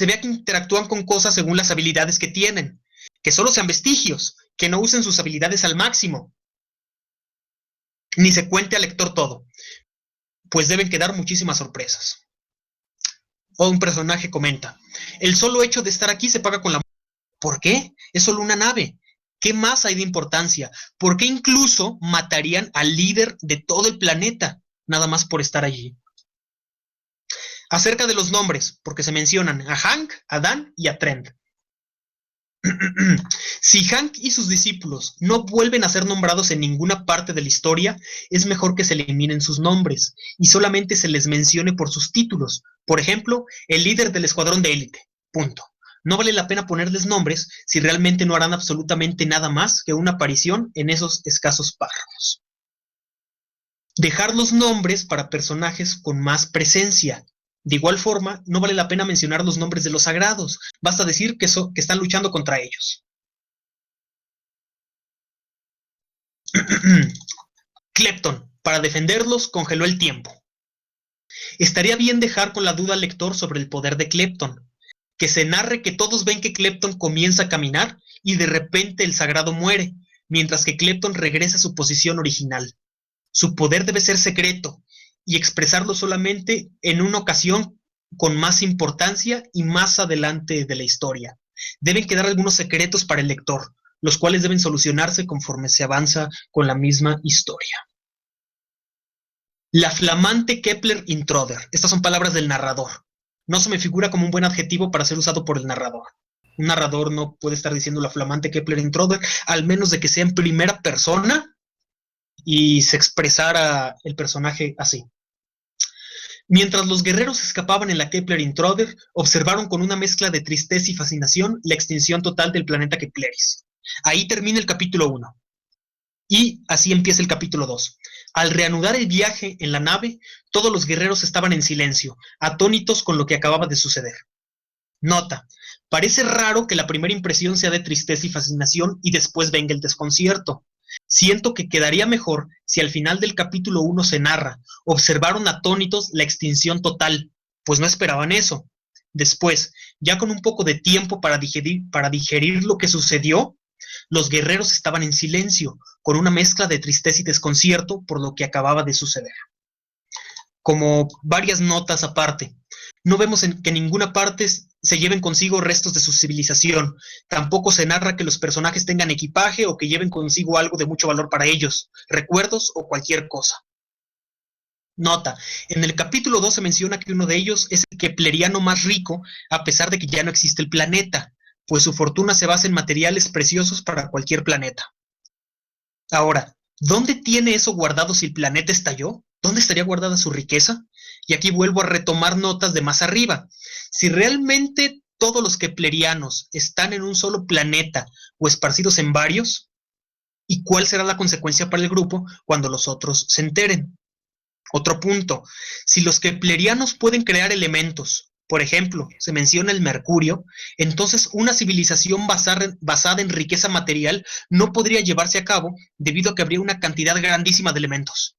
vea que interactúan con cosas según las habilidades que tienen, que solo sean vestigios, que no usen sus habilidades al máximo, ni se cuente al lector todo, pues deben quedar muchísimas sorpresas. O un personaje comenta, el solo hecho de estar aquí se paga con la muerte. ¿Por qué? Es solo una nave. ¿Qué más hay de importancia? ¿Por qué incluso matarían al líder de todo el planeta, nada más por estar allí? Acerca de los nombres, porque se mencionan a Hank, a Dan y a Trent. Si Hank y sus discípulos no vuelven a ser nombrados en ninguna parte de la historia, es mejor que se eliminen sus nombres y solamente se les mencione por sus títulos. Por ejemplo, el líder del escuadrón de élite. Punto. No vale la pena ponerles nombres si realmente no harán absolutamente nada más que una aparición en esos escasos párrafos. Dejar los nombres para personajes con más presencia. De igual forma, no vale la pena mencionar los nombres de los sagrados. Basta decir que están luchando contra ellos. Klepton, para defenderlos, congeló el tiempo. Estaría bien dejar con la duda al lector sobre el poder de Klepton. Que se narre que todos ven que Klepton comienza a caminar y de repente el sagrado muere, mientras que Klepton regresa a su posición original. Su poder debe ser secreto y expresarlo solamente en una ocasión con más importancia y más adelante de la historia. Deben quedar algunos secretos para el lector, los cuales deben solucionarse conforme se avanza con la misma historia. La flamante Kepler Intruder. Estas son palabras del narrador. No se me figura como un buen adjetivo para ser usado por el narrador. Un narrador no puede estar diciendo la flamante Kepler Intruder, al menos de que sea en primera persona y se expresara el personaje así. Mientras los guerreros escapaban en la Kepler Intruder, observaron con una mezcla de tristeza y fascinación la extinción total del planeta Kepleris. Ahí termina el capítulo 1. Y así empieza el capítulo 2. Al reanudar el viaje en la nave, todos los guerreros estaban en silencio, atónitos con lo que acababa de suceder. Nota: parece raro que la primera impresión sea de tristeza y fascinación y después venga el desconcierto. Siento que quedaría mejor si al final del capítulo 1 se narra: observaron atónitos la extinción total, pues no esperaban eso. Después, ya con un poco de tiempo para digerir lo que sucedió, los guerreros estaban en silencio, con una mezcla de tristeza y desconcierto por lo que acababa de suceder. Como varias notas aparte, no vemos que en ninguna parte se lleven consigo restos de su civilización. Tampoco se narra que los personajes tengan equipaje o que lleven consigo algo de mucho valor para ellos, recuerdos o cualquier cosa. Nota: en el capítulo 2 se menciona que uno de ellos es el kepleriano más rico, a pesar de que ya no existe el planeta. pues su fortuna se basa en materiales preciosos para cualquier planeta. Ahora, ¿dónde tiene eso guardado si el planeta estalló? ¿Dónde estaría guardada su riqueza? Y aquí vuelvo a retomar notas de más arriba. Si realmente todos los keplerianos están en un solo planeta o esparcidos en varios, ¿y cuál será la consecuencia para el grupo cuando los otros se enteren? Otro punto, si los keplerianos pueden crear elementos, por ejemplo, se menciona el mercurio, entonces una civilización basada en riqueza material no podría llevarse a cabo debido a que habría una cantidad grandísima de elementos.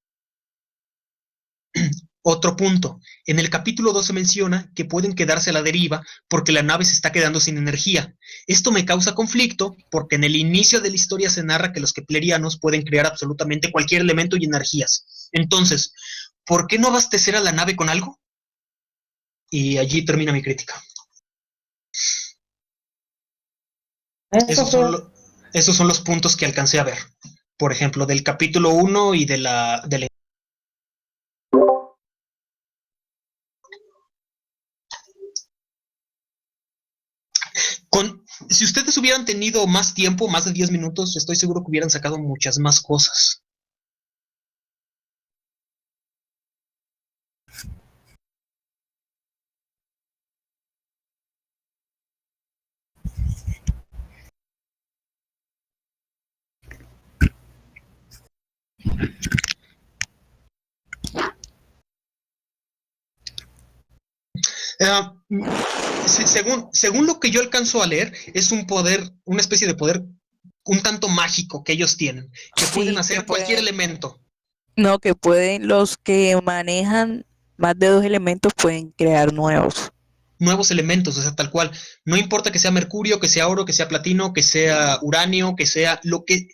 Otro punto, en el capítulo 2 se menciona que pueden quedarse a la deriva porque la nave se está quedando sin energía. Esto me causa conflicto porque en el inicio de la historia se narra que los keplerianos pueden crear absolutamente cualquier elemento y energías. Entonces, ¿por qué no abastecer a la nave con algo? Y allí termina mi crítica. Esos son los puntos que alcancé a ver. Por ejemplo, del capítulo 1 y de la... Si ustedes hubieran tenido más tiempo, más de 10 minutos, estoy seguro que hubieran sacado muchas más cosas. Según lo que yo alcanzo a leer, es un poder, una especie de poder un tanto mágico que ellos tienen, que Sí, pueden que hacer cualquier pueden, elemento. no, que pueden, los que manejan más de dos elementos pueden crear nuevos. Nuevos elementos, o sea, tal cual. No importa que sea mercurio, que sea oro, que sea platino, que sea uranio, que sea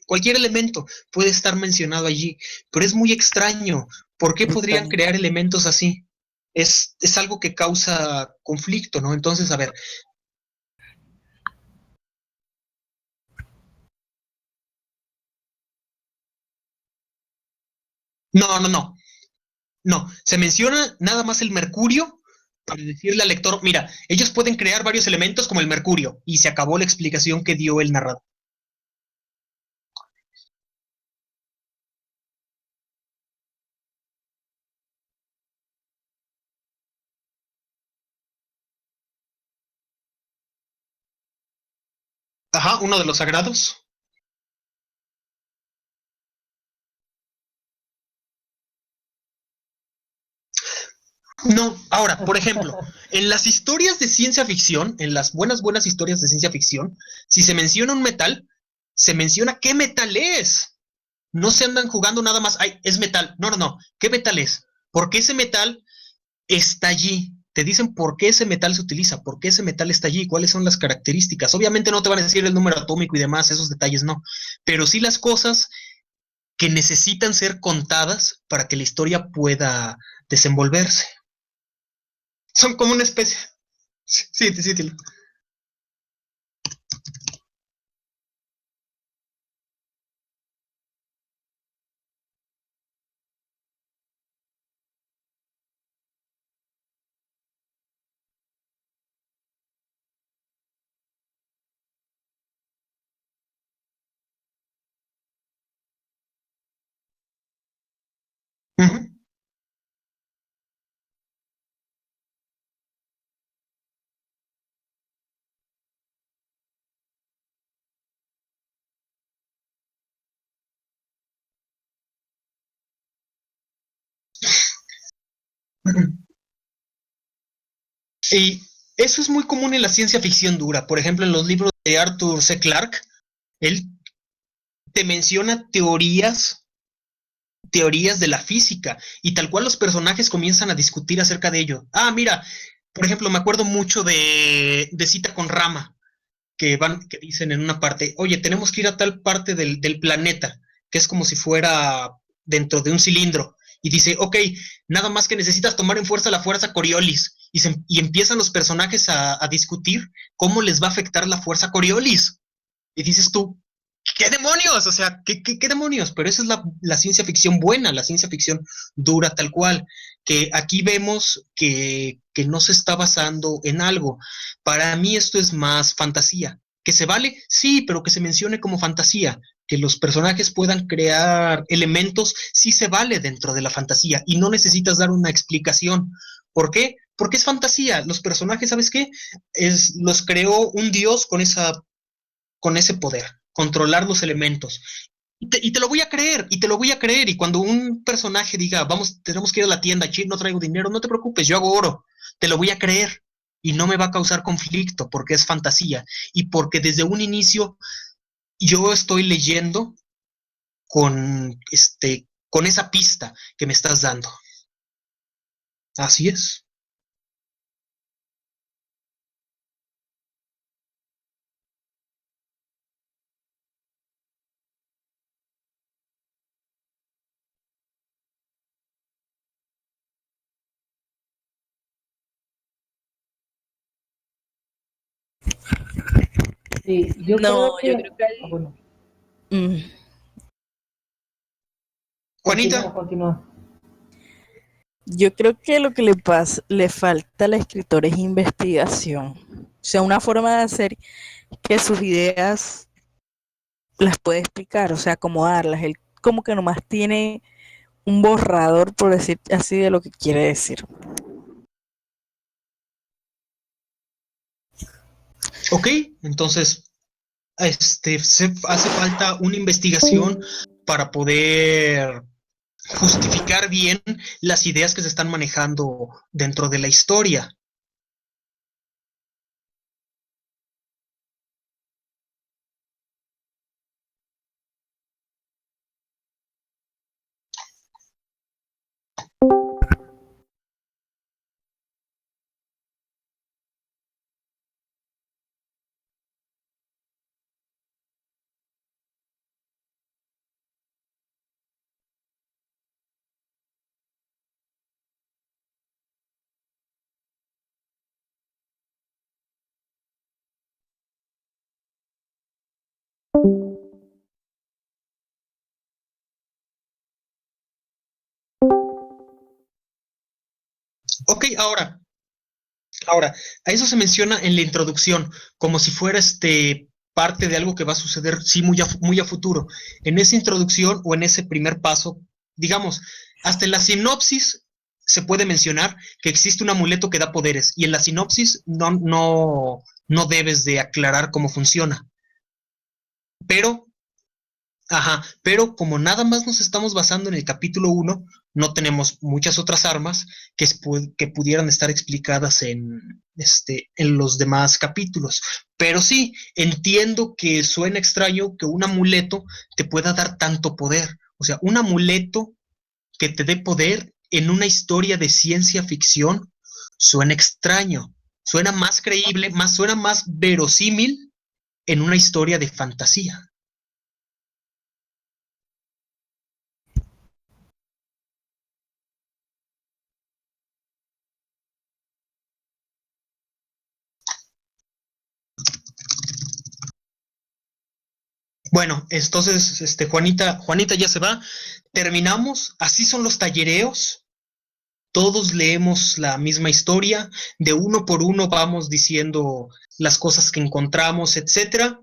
cualquier elemento puede estar mencionado allí. Pero es muy extraño. ¿Por qué podrían Extraño. crear elementos así? Es algo que causa conflicto, ¿no? Entonces, a ver. No. No, se menciona nada más el mercurio para decirle al lector, mira, ellos pueden crear varios elementos como el mercurio, y se acabó la explicación que dio el narrador. Ajá, uno de los sagrados. No, ahora, por ejemplo, en las historias de ciencia ficción, en las buenas historias de ciencia ficción, si se menciona un metal, se menciona qué metal es. No se andan jugando nada más, ay, es metal. No, ¿qué metal es? Porque ese metal está allí. Te dicen por qué ese metal se utiliza, por qué ese metal está allí, cuáles son las características. Obviamente no te van a decir el número atómico y demás, esos detalles no, pero sí las cosas que necesitan ser contadas para que la historia pueda desenvolverse. Son como una especie. Sí, Tilo. Ujú. Y eso es muy común en la ciencia ficción dura. Por ejemplo, en los libros de Arthur C. Clarke, él te menciona teorías de la física, y tal cual los personajes comienzan a discutir acerca de ello. Ah, mira, por ejemplo, me acuerdo mucho de Cita con Rama, que dicen en una parte, oye, tenemos que ir a tal parte del planeta, que es como si fuera dentro de un cilindro, y dice, ok, nada más que necesitas tomar en fuerza la fuerza Coriolis, y empiezan los personajes a discutir cómo les va a afectar la fuerza Coriolis, y dices tú, ¿qué demonios? O sea, ¿qué demonios? Pero esa es la ciencia ficción buena, la ciencia ficción dura tal cual, que aquí vemos que no se está basando en algo. Para mí esto es más fantasía, ¿Que se vale? Sí, pero que se mencione como fantasía. Que los personajes puedan crear elementos, sí se vale dentro de la fantasía y no necesitas dar una explicación. ¿Por qué? Porque es fantasía. Los personajes, ¿sabes qué? Los creó un dios con ese poder, controlar los elementos. Y te lo voy a creer, y te lo voy a creer. Y cuando un personaje diga, vamos, tenemos que ir a la tienda, chip, no traigo dinero, no te preocupes, yo hago oro, te lo voy a creer. Y no me va a causar conflicto porque es fantasía. Y porque desde un inicio yo estoy leyendo con esa pista que me estás dando. Así es. Sí, yo creo No, yo que... creo que bueno, mm, Juanita, continúa. yo creo que lo que le falta al escritor es investigación. O sea, una forma de hacer que sus ideas las puede explicar, o sea, acomodarlas. Él como que nomás tiene un borrador, por decir así, de lo que quiere decir. ok, entonces hace falta una investigación para poder justificar bien las ideas que se están manejando dentro de la historia. Ok, ahora, a eso se menciona en la introducción, como si fuera parte de algo que va a suceder, sí, muy a futuro. En esa introducción o en ese primer paso, digamos, hasta en la sinopsis se puede mencionar que existe un amuleto que da poderes, y en la sinopsis no debes de aclarar cómo funciona. Pero pero como nada más nos estamos basando en el capítulo 1, no tenemos muchas otras armas que pudieran estar explicadas en los demás capítulos. Pero sí, entiendo que suena extraño que un amuleto te pueda dar tanto poder. O sea, un amuleto que te dé poder en una historia de ciencia ficción suena extraño. Suena más creíble, suena más verosímil en una historia de fantasía. Bueno, entonces, Juanita ya se va. Terminamos. Así son los tallereos. Todos leemos la misma historia. De uno por uno vamos diciendo las cosas que encontramos, etcétera.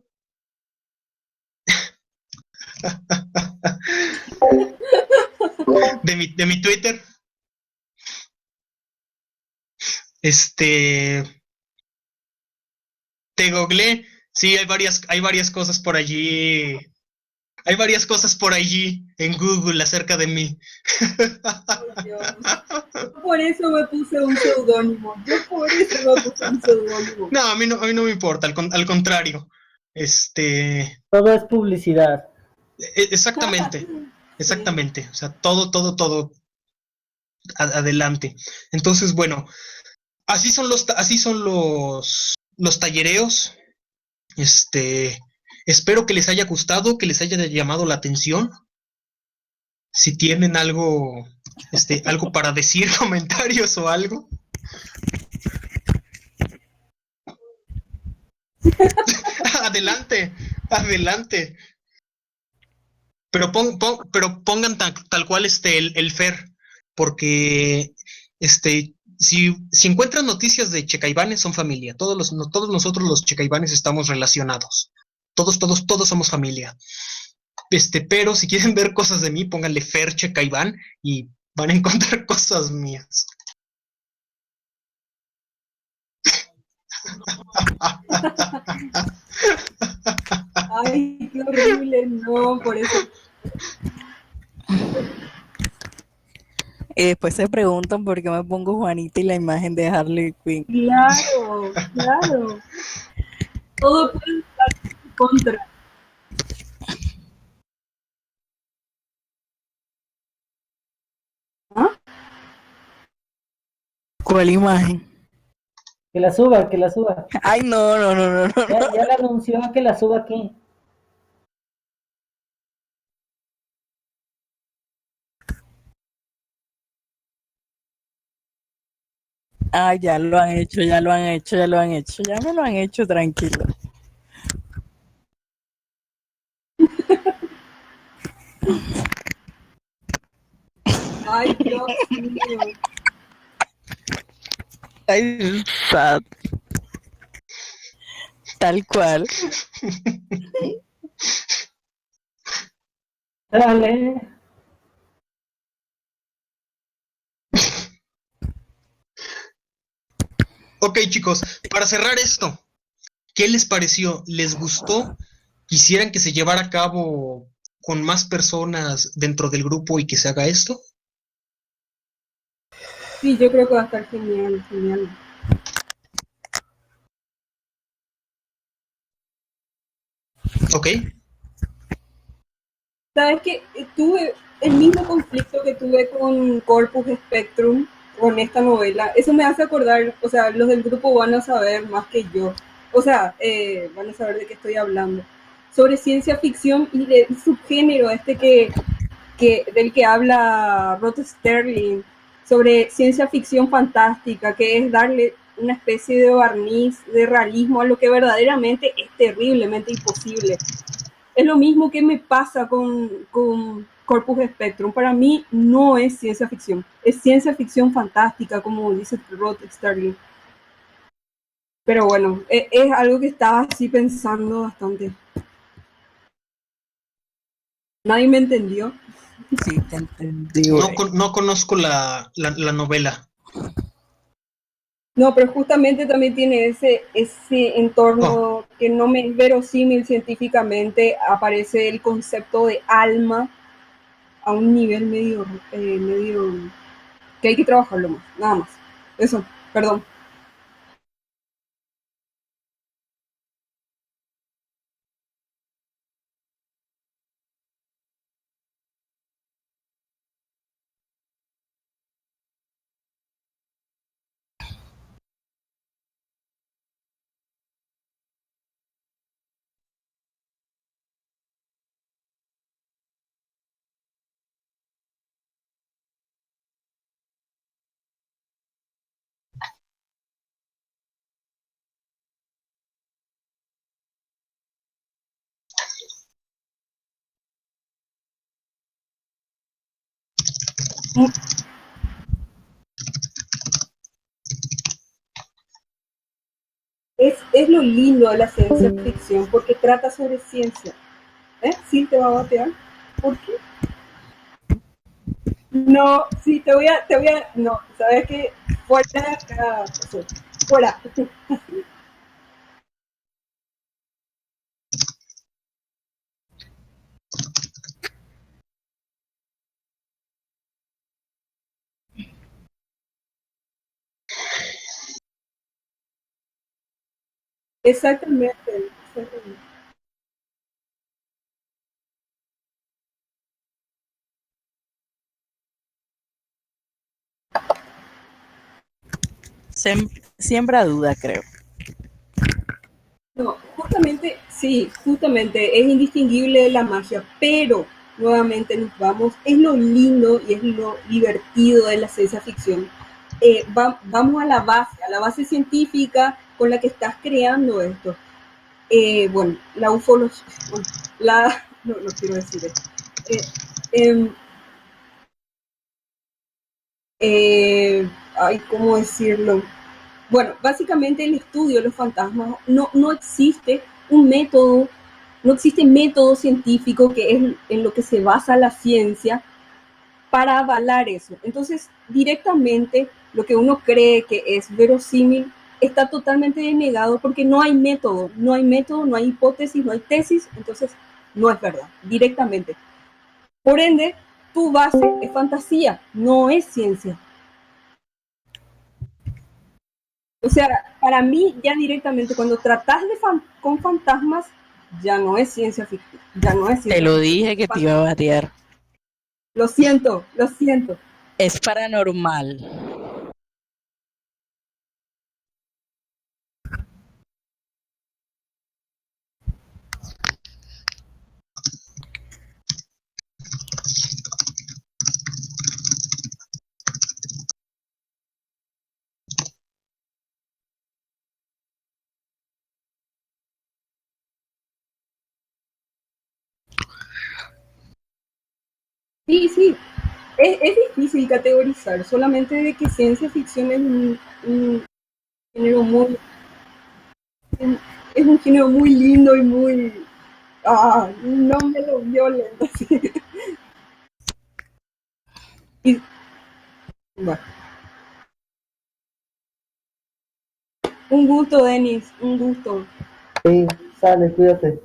De mi Twitter. Te googleé. Sí, hay varias cosas por allí. Hay varias cosas por allí en Google acerca de mí. Por Dios. Por eso me puse un seudónimo. Yo por eso me puse un seudónimo. No, a mí no me importa, al contrario. Todo es publicidad. Exactamente, exactamente. O sea, todo adelante. Entonces, bueno, así son los tallereos. Espero que les haya gustado, que les haya llamado la atención. Si tienen algo para decir, comentarios o algo. Adelante, adelante. Pero pongan tal cual el Fer, porque si encuentran noticias de checaibanes, son familia. Todos nosotros los checaibanes estamos relacionados. Todos somos familia. Pero si quieren ver cosas de mí, pónganle Fer Checaibán y van a encontrar cosas mías. Ay, qué horrible, no, por eso. Y después se preguntan por qué me pongo Juanita y la imagen de Harley Quinn. Claro, claro. Todo puede estar en contra. ¿Ah? ¿Cuál imagen? Que la suba, que la suba. Ay, no. Ya la anunció que la suba aquí. Ah, ya lo han hecho, ya me lo han hecho, tranquilo. Ay, Dios mío. Ay, sad. Tal cual. Dale. Ok, chicos, para cerrar esto, ¿qué les pareció? ¿Les gustó? ¿Quisieran que se llevara a cabo con más personas dentro del grupo y que se haga esto? Sí, yo creo que va a estar genial, genial. Ok. Sabes que tuve el mismo conflicto que tuve con Corpus Spectrum, con esta novela. Eso me hace acordar, o sea, los del grupo van a saber más que yo. O sea, van a saber de qué estoy hablando. Sobre ciencia ficción y del subgénero este del que habla Rod Sterling, sobre ciencia ficción fantástica, que es darle una especie de barniz de realismo a lo que verdaderamente es terriblemente imposible. Es lo mismo que me pasa con Corpus Spectrum. Para mí no es ciencia ficción, es ciencia ficción fantástica, como dice Rod Sterling. Pero bueno, es algo que estaba así pensando bastante. Nadie me entendió. Sí, te entendí, güey. No conozco la novela. No, pero justamente también tiene ese entorno que no me es verosímil científicamente. Aparece el concepto de alma a un nivel medio que hay que trabajarlo más, nada más. Eso, perdón. Es lo lindo de la ciencia ficción, porque trata sobre ciencia. ¿Sí te va a batear? ¿Por qué? No, sí, no, sabes que fuera de acá, fuera. Exactamente, exactamente. Siembra duda, creo. No, justamente, sí, justamente es indistinguible de la magia, pero nuevamente nos vamos, es lo lindo y es lo divertido de la ciencia ficción. Vamos a la base científica con la que estás creando esto. Bueno, la ufología, bueno, no quiero decir esto. Eh, em, ay, ¿cómo decirlo? Bueno, básicamente el estudio de los fantasmas no existe un método, no existe método científico que es en lo que se basa la ciencia para avalar eso. Entonces, directamente lo que uno cree que es verosímil está totalmente denegado porque no hay método, no hay método, no hay hipótesis, no hay tesis, entonces no es verdad, directamente. Por ende, tu base es fantasía, no es ciencia. O sea, para mí ya directamente cuando tratas con fantasmas, ya no es ciencia ficción, ya no es Te ciencia lo ficción. dije que te iba a batear. Lo siento, lo siento. Es paranormal. Sí, sí, es difícil categorizar, solamente de que ciencia ficción es un género muy, es un género muy lindo y muy, no me lo violen. Así. Y, bueno, un gusto, Denis, un gusto. Sí, sale, cuídate.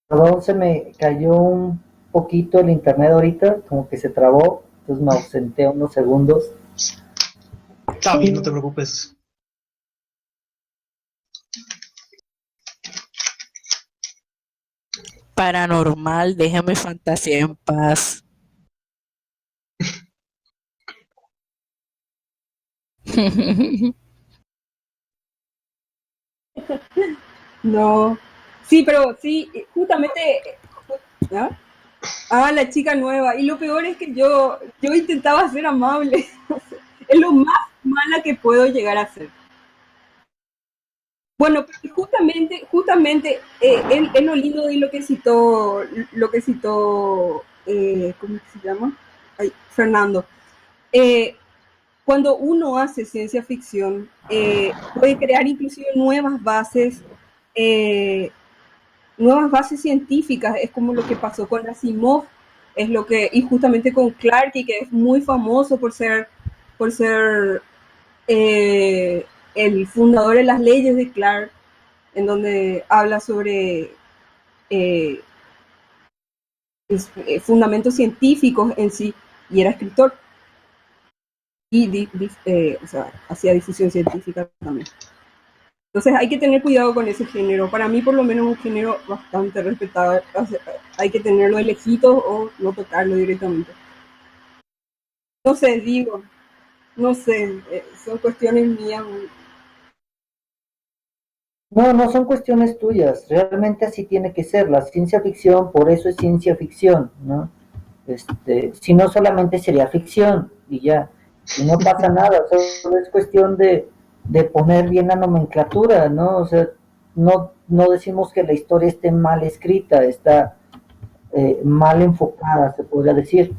Perdón, se me cayó un poquito el internet ahorita, como que se trabó, entonces me ausenté unos segundos. Está bien, no te preocupes. Paranormal, déjame fantasía en paz. No, sí, pero sí, justamente, ¿ah? La chica nueva. Y lo peor es que yo intentaba ser amable. Es lo más mala que puedo llegar a ser. Bueno, justamente es lo lindo de lo que citó, ¿cómo se llama? Ay, Fernando. Eh, Cuando uno hace ciencia ficción, puede crear inclusive eh, nuevas bases científicas. Es como lo que pasó con Asimov, y justamente con Clarke, y que es muy famoso por ser el fundador de las leyes de Clarke, en donde habla sobre eh, fundamentos científicos en sí, y era escritor y o sea, hacía difusión científica también. Entonces hay que tener cuidado con ese género. Para mí por lo menos es un género bastante respetado. O sea, hay que tenerlo de lejitos o no tocarlo directamente. No sé, digo, no sé, son cuestiones mías. No, no son cuestiones tuyas, realmente así tiene que ser. La ciencia ficción, por eso es ciencia ficción, ¿no? Si no solamente sería ficción y ya, y no pasa nada, solo es cuestión de poner bien la nomenclatura, ¿no? O sea, no decimos que la historia esté mal escrita, está mal enfocada, se podría decir.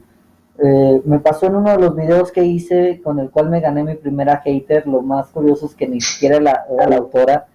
Me pasó en uno de los videos que hice con el cual me gané mi primera hater. Lo más curioso es que ni siquiera era la autora.